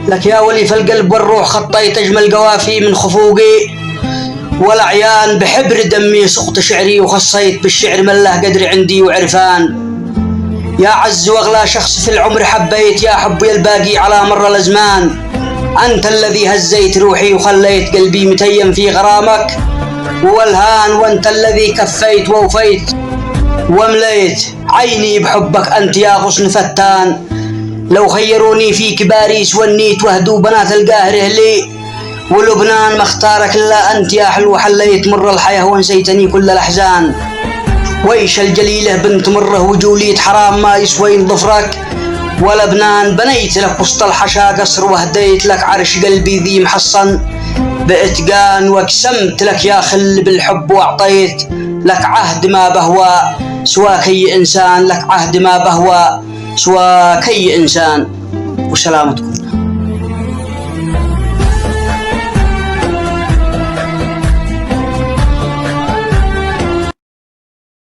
لك يا ولي فالقلب والروح خطيت أجمل قوافي من خفوقي، والأعيان بحبر دمي سقط شعري وخصيت بالشعر من له قدر عندي وعرفان. يا عز وأغلى شخص في العمر حبيت، يا حبي الباقي على مر الأزمان، أنت الذي هزيت روحي وخليت قلبي متيم في غرامك والهان، وأنت الذي كفيت ووفيت ومليت عيني بحبك أنت يا غصن فتان. لو خيروني فيك باريس والنيت وهدوا بنات القاهر أهلي ولبنان، ما اختارك إلا أنت يا حلو، حليت مر الحياة ونسيتني كل الأحزان. ويش الجليلة بنت مره وجوليت حرام ما يسوين ظفرك ولبنان، بنيت لك وسط الحشا قصر وهديت لك عرش قلبي ذي محصن بإتقان، واقسمت لك يا خل بالحب وأعطيت لك عهد ما بهوى سواك أي إنسان، لك عهد ما بهوى سواك أي إنسان. وسلامتكم.